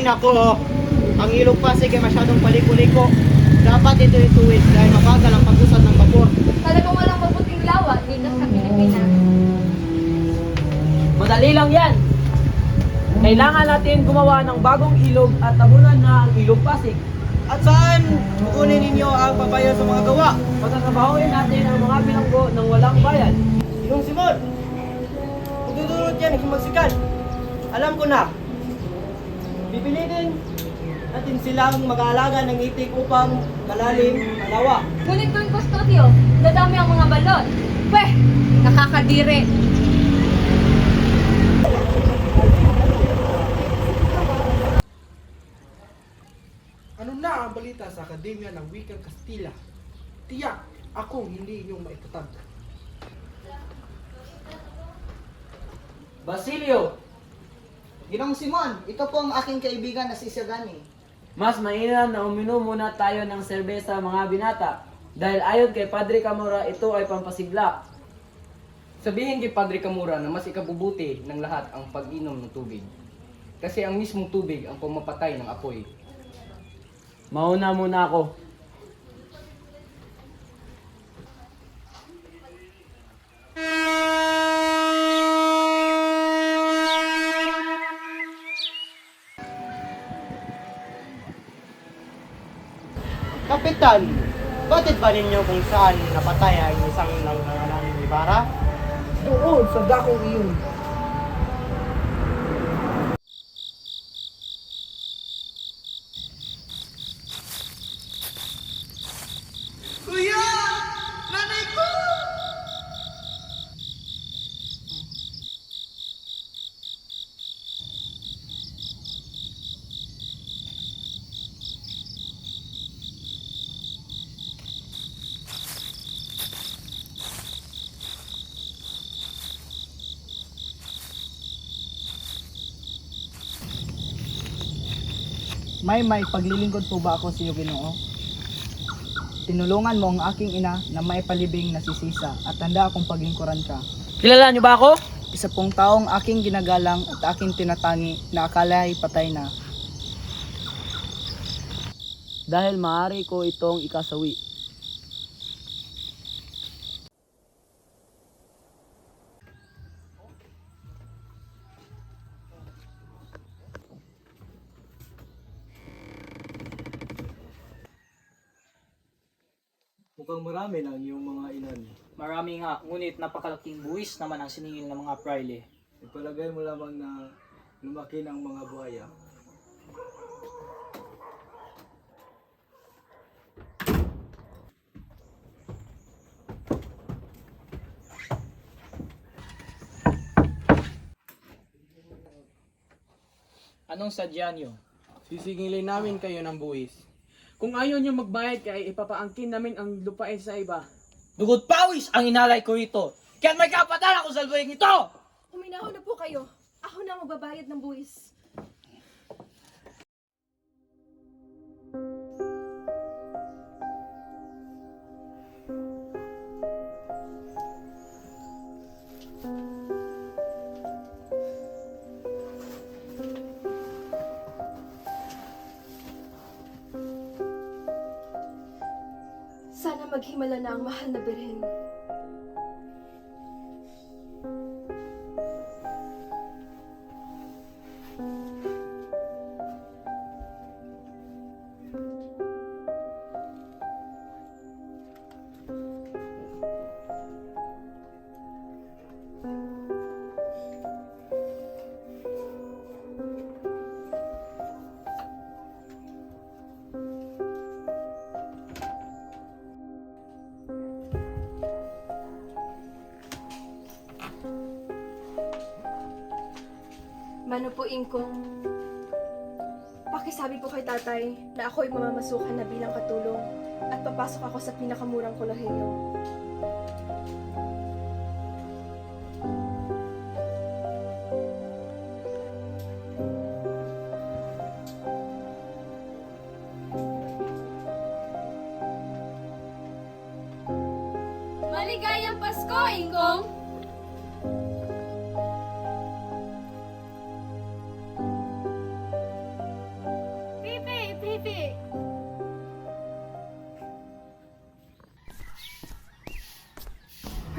nako, ang ilog Pasig ay masyadong paliko-liko. Dapat ito ituwid dahil mabagal ang pag-usad ng vapor. Talagang walang mabuting lawa dito sa Pilipinas. Madali lang yan. Kailangan natin gumawa ng bagong ilog at tabunan na ang ilog Pasig. At saan kukunin ninyo ang papayo sa mga gawa? Pagkakabahoyin natin ang mga bilanggo ng walang bayad. Ginoong Simon, magdudulot yan ang himagsikan. Alam ko na. Pipilitin natin silang mag-aalaga ng itik upang malalim ang lawa. Ngunit doon, Custodio, dadami ang mga balon. Pweh, nakakadiri. Ano na ang balita sa Akademya ng Wikang Kastila? Tiyak akong hindi inyong maitatag. Basilio, Ginoong Simon, ito po ang aking kaibigan na si Sagani. mas mainam na uminom muna tayo ng serbesa mga binata. Dahil ayon kay Padre Camora, ito ay pampasigla. Sabihin kay Padre Camura na mas ikabubuti ng lahat ang pag-inom ng tubig. Kasi ang mismong tubig ang pumapatay ng apoy. Mauna muna ako. Kapitan, bakit ba ninyo kung saan napatay ang isang nangangalang Ibarra? Doon sa dakong iyon. Kuya! Nanay ko! May paglilingkod po ba ako sa iyo, Ginoo? Tinulungan mo ang aking ina na may palibing na si Sisa at handa akong paglingkuran ka. Kilala niyo ba ako? Isa pong taong aking ginagalang at aking tinatangi na akala ay patay na. Dahil maaari ko itong ikasawi. Mukhang marami lang yung mga ilan. Marami nga, ngunit napakalaking buwis naman ang siningil ng mga praile. Ipalagay mo lamang na lumaki ng mga buhaya. Anong sadya niyo? Sisingilin namin kayo ng buwis. Kung ayaw nyo magbayad kaya ipapaangkin namin ang lupain sa iba. Dugot pawis ang inalay ko rito. Kaya may kapatan ako sa luwing ito! Huminahon na po kayo. Ako na ang magbabayad ng buwis. Sana maghimala na ang mahal na birhen. Mano po, Ingkong. Pakisabi po kay tatay na ako'y mamamasukan na bilang katulong at papasok ako sa pinakamurang kolehiyo. Maligayang Pasko, Ingkong!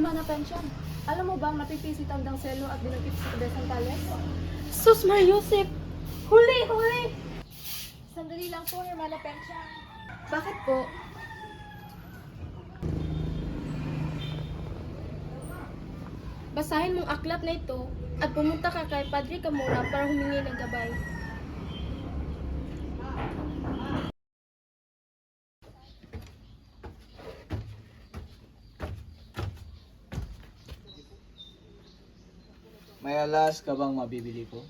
Hermana Pension. Alam mo bang napipisi tandang selo at dinagkip sa Cabezang Palace? Sus Mariusip! Huli! Huli! Sandali lang po, Hermana Pension. Bakit po? Basahin mong aklat na ito at pumunta ka kay Padre Camora para humingi ng gabay. May alas ka bang mabibili ko?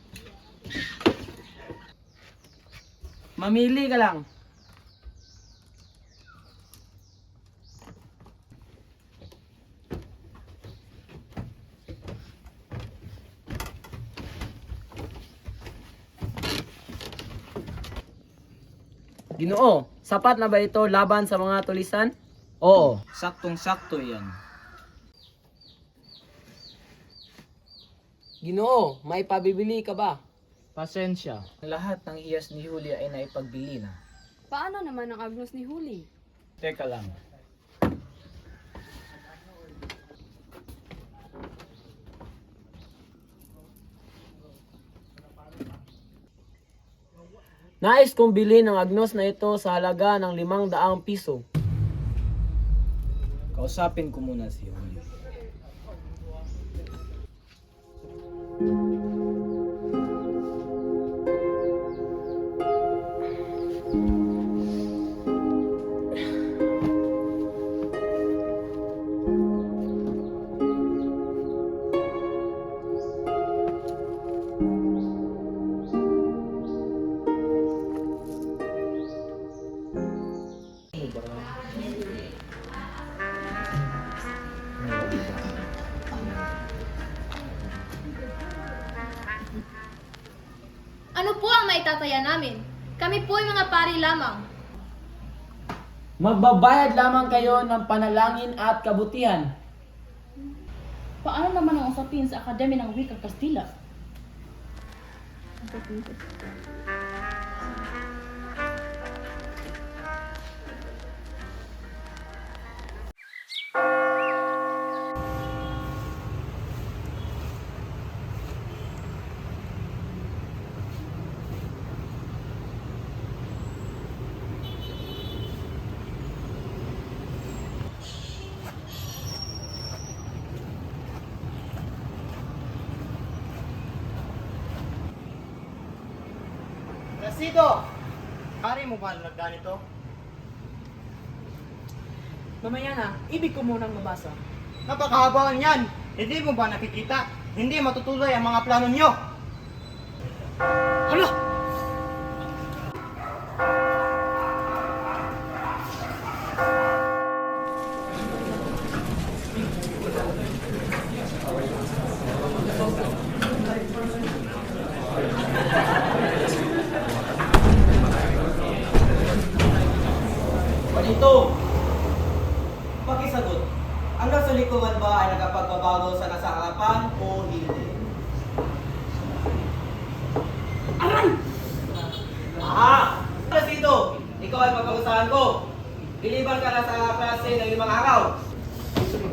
Mamili ka lang. Ginoo, sapat na ba ito laban sa mga tulisan? Oo, saktong-sakto yan. Ginoo, may pabibili ka ba? Pasensya, lahat ng iyas ni Julia ay naipagbili na. Paano naman ang Agnos ni Huli? Teka lang. Nais kong bilhin ang agnos na ito sa halaga ng 500 piso. Kausapin ko muna si Julia. Ano po ang maitataya namin? Kami po ay mga pari lamang. Magbabayad lamang kayo ng panalangin at kabutihan. Paano naman ang usapin sa Akademya ng Wikang Kastila? Placido! Pari mo ba nagganito? Mamaya na, ibig ko munang mabasa. Napakahabaan yan! Hindi mo ba nakikita? Hindi matutuloy ang mga plano nyo! Hala! Panito! Pakisagot, ang nasa likuran ba ay nakapagbabago sa nasa harapan o hindi? Aray! Aha! Placido, ikaw ay papagusahan ko. Biliban ka na sa klase ng 5 araw.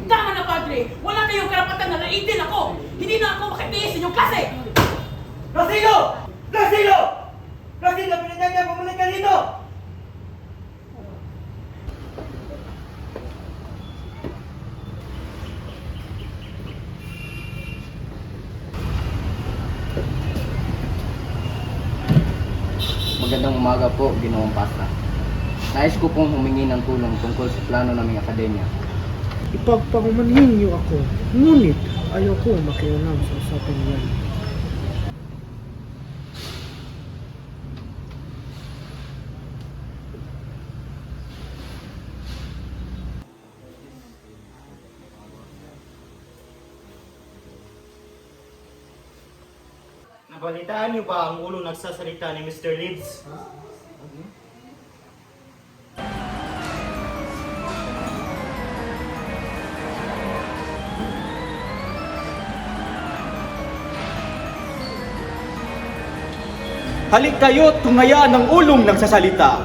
Tama na, Padre! Wala kayong karapatan na naitin ako! Hindi na ako makitiis sa inyong klase! Placido! Placido! Placido, pinagdagdag, bumalik ka dito! Magandang umaga po, Ginoong Pasta. Nais ko pong humingi ng tulong tungkol sa plano naming akademya. Ipagpakumanhin niyo ako, ngunit ayoko makialam sa usapan yan. Nabalitaan niyo ba ang ulo nagsasalita ni Mr. Leeds? Halik kayo at tungayaan ng ulong nagsasalita.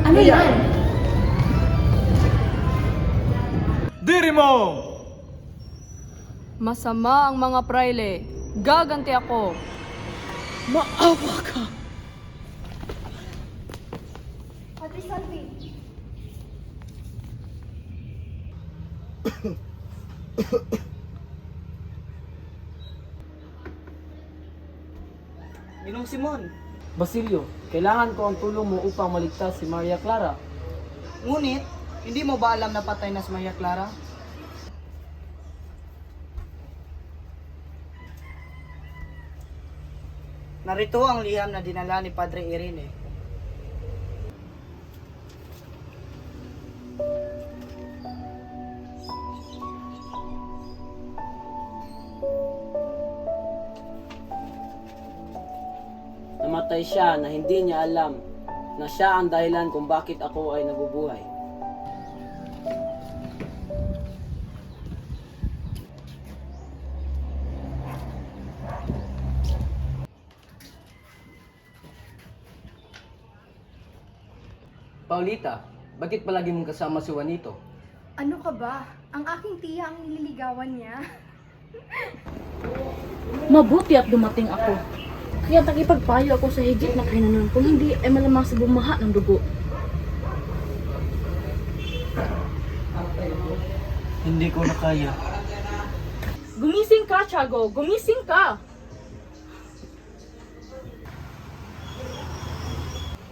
Ano yan? Masama ang mga praile. Gaganti ako. Maawa ka! Padre Salvi. Ninong Simon, Basilio, kailangan ko ang tulong mo upang maligtas si Maria Clara. Ngunit, hindi mo ba alam na patay na si Maria Clara? Narito ang liham na dinala ni Padre Irene. Namatay siya na hindi niya alam na siya ang dahilan kung bakit ako ay nabubuhay. Paulita, bakit palagi mong kasama si Juanito? Ano ka ba? Ang aking tiya ang nililigawan niya. Mabuti at dumating ako. Kaya takipagpayo ako sa higit na kainan kung hindi ay malamang sa bumaha ng dugo. hindi ko na kaya. Gumising ka, Tiago! Gumising ka!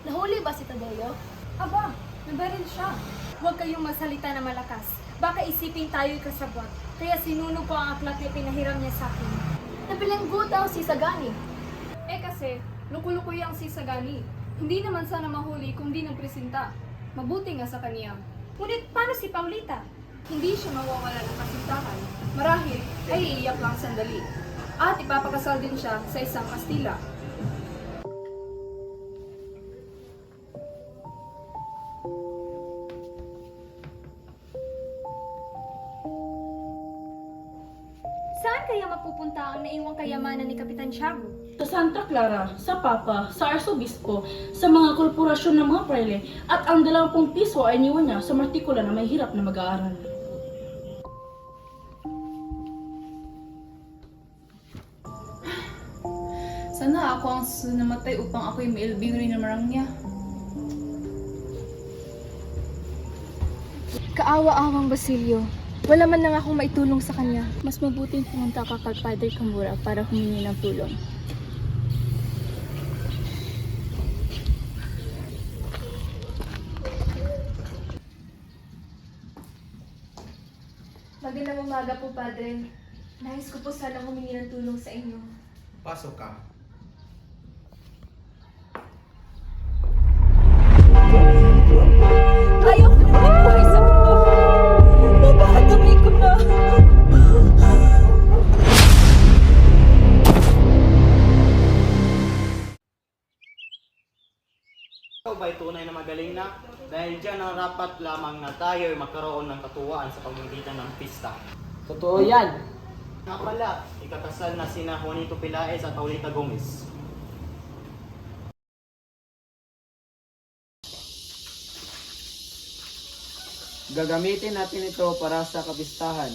Nahuli ba si Tadeo? Aba, nabaril siya. Huwag kayong magsalita na malakas. Baka isipin tayo'y kasabwat. Kaya sinunog ko ang aklat na pinahiram niya sa akin. Nabilanggo daw si Sagani. Kasi, lukulukoy ang si Sagani. Hindi naman sana mahuli kung di nagpresenta. Mabuti nga sa kaniya. Ngunit paano si Paulita? Hindi siya mawawala ng kasintahan. Marahil ay iiyak lang sandali. At ipapakasal din siya sa isang Kastila. Saan kaya mapupunta ang naiwang kayamanan ni Kapitan Tiago? Sa Santa Clara, sa Papa, sa Arsobispo, sa mga korporasyon ng mga praile, at ang 20 piso ay iniwan niya sa martikula na may hirap na mag-aaral. Sana ako ang namatay upang ako'y mailbing rin ng marangya. Kaawa-awang Basilio. Wala man lang akong maitulong sa kanya. Mas mabuting pumunta ka kay Padre Camora para humingi ng tulong. Magandang umaga po, Padre. Nais ko po sana humingi ng tulong sa inyo. Pasok ka. Ayaw ko na magbuhay sa mundo. Napakadami ko na. Ikaw ba'y tunay na magaling na? Dahil dyan ang rapat lamang na tayo ay magkaroon ng katuwaan sa pamamagitan ng pista. Totoo yan. Nga pala, ikakasal na sina Juanito Pilaes at Paulita Gomez. Gagamitin natin ito para sa kapistahan.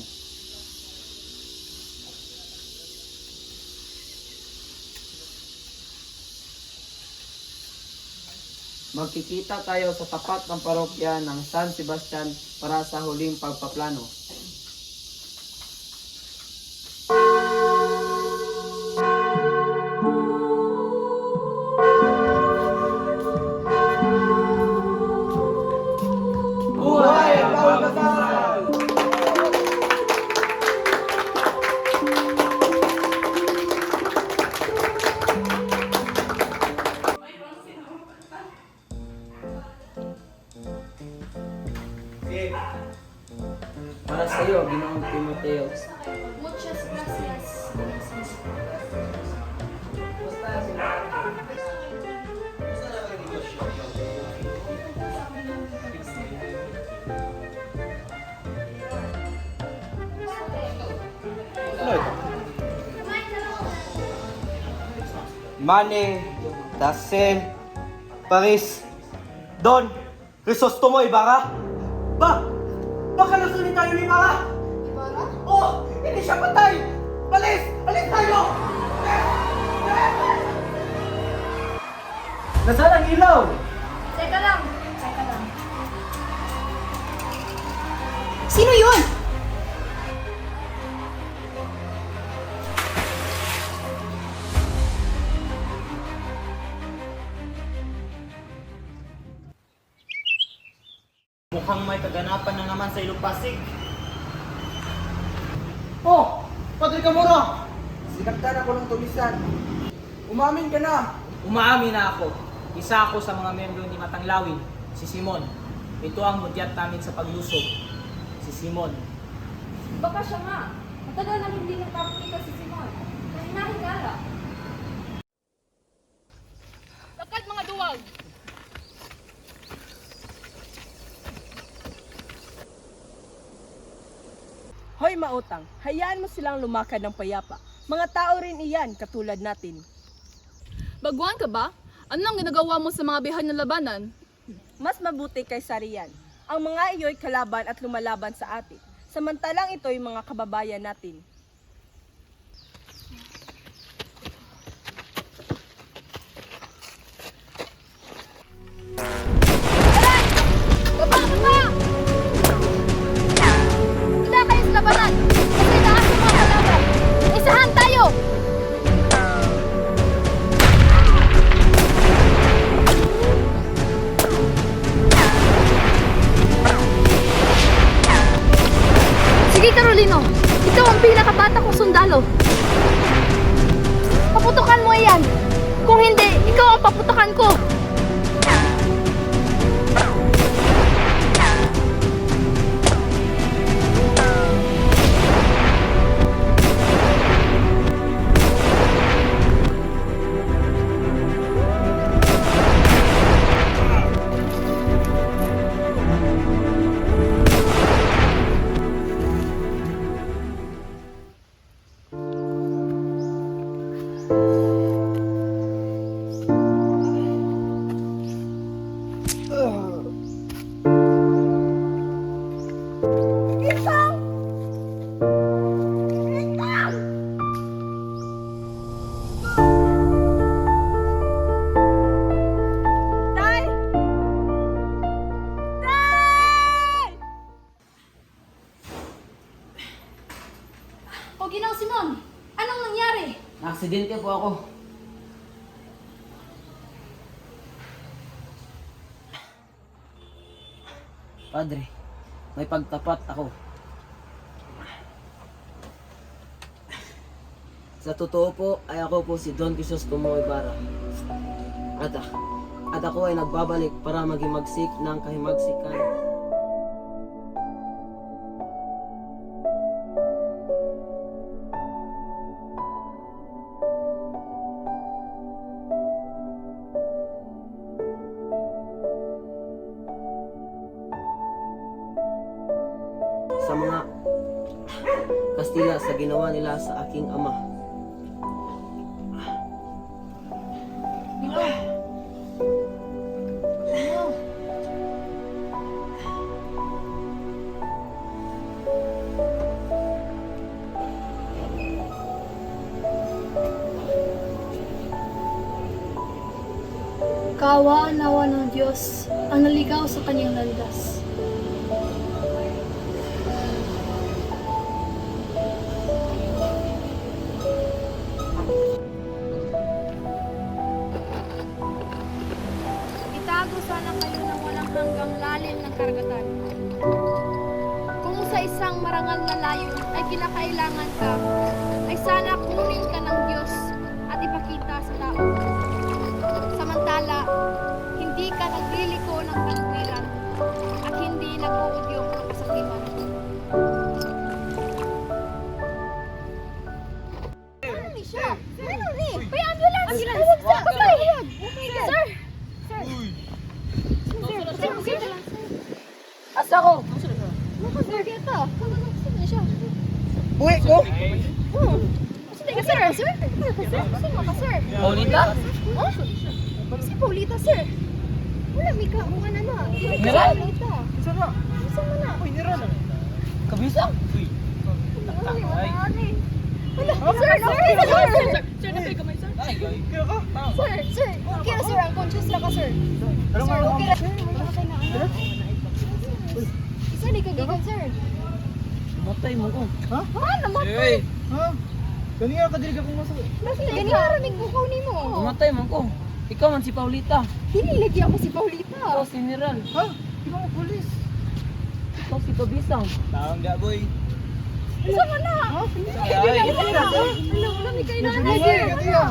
Magkikita tayo sa tapat ng parokya ng San Sebastian para sa huling pagpaplano. Buhay ang pagkasal! Para sa iyo, Ginoong Timoteo. Muchas gracias. Mane, Dasel, Paris, Don, Crisostomo, Ibarra. Baka nasunin tayo ni Ibarra! Ibarra? Oh! Hindi siya patay! Nasaan ang ilaw? Teka lang. Sino yun? Mukhang may kaganapan na naman sa Ilog Pasig. Oh, Padre Camora! Sinaktan ako ng tulisan. Umamin ka na! Umaamin na ako. Isa ako sa mga membro ni Matanglawin, si Simon. Ito ang hudyat namin sa paglusob. Si Simon. Baka siya nga. Matagal na hindi nagpapakita si Simon. Kahina-hingala. Lakad mga duwag! Hoy mautang, hayaan mo silang lumakad ng payapa. Mga tao rin iyan, katulad natin. Baguhan ka ba? Ano ang ginagawa mo sa mga bihan ng labanan? Mas mabuti kaysa riyan. Ang mga iyo'y kalaban at lumalaban sa atin. Samantalang ito'y mga kababayan natin. Handa kayo sa labanan! Kasi taas yung mga kalaban! Isahan tayo! Sige Carolino, ikaw ang pinakabata kong sundalo. Paputukan mo iyan. Kung hindi, ikaw ang paputukan ko. O Ginoong Simon, anong nangyari? Naaksidente po ako. Padre, may pagtapat ako. Sa totoo po ay ako po si Don Crisostomo Ibarra. At ako ay nagbabalik para maghimagsik ng kahimagsikan. Sa mga Kastila sa ginawa nila sa aking ama. Kawa-nawa ng Diyos ang naligaw sa kanyang landas. Itago sana kayo ng walang hanggang lalim ng karagatan. Kung sa isang marangal na layo ay kinakailangan ka, ay sana kunin ka ng Diyos at ipakita sa tao. Samantala, hindi ka nagliliko ng kanwiran at hindi nag-uudyok ng kasakiman. Ano ni siya? Ano ni? May ambulance! Ambulance! Patay! Sir! Sir! Sir! Asa ko? Sir, kita! Saan na siya? Buwi ko? Saan ka, sir? Sir? Sino ka, sir? Paulita? Oh? Si Paulita, sir. Wala, may kaungan na na. Meron? Paulita. Saan na? Saan mo na? Uy, niran! Kabisang? Wala, sir, sir, sir, sir, Sir, napay kamay, sir. Ay, kaya ka. Sir, okay na sir, unconscious na ka sir. Sir, okay na. Sir, wala ka na ano. Isa ni kagikan sir. Matay mo ko. Ha? Ha, namatay. Hey! Ha? Ganyan ka diri ka kung masuk. Ganyan rin bukaw ni mo. Matay mo ko. Ikaw man si Paulita. Dili lagi ako si Paulita. Ikaw si Miral. Ha? Ikaw mo pulis. Ikaw si Tobisang. Taong ga boy. Sama na. Ay, Wala, wala, may kayo na. Ay, katiya.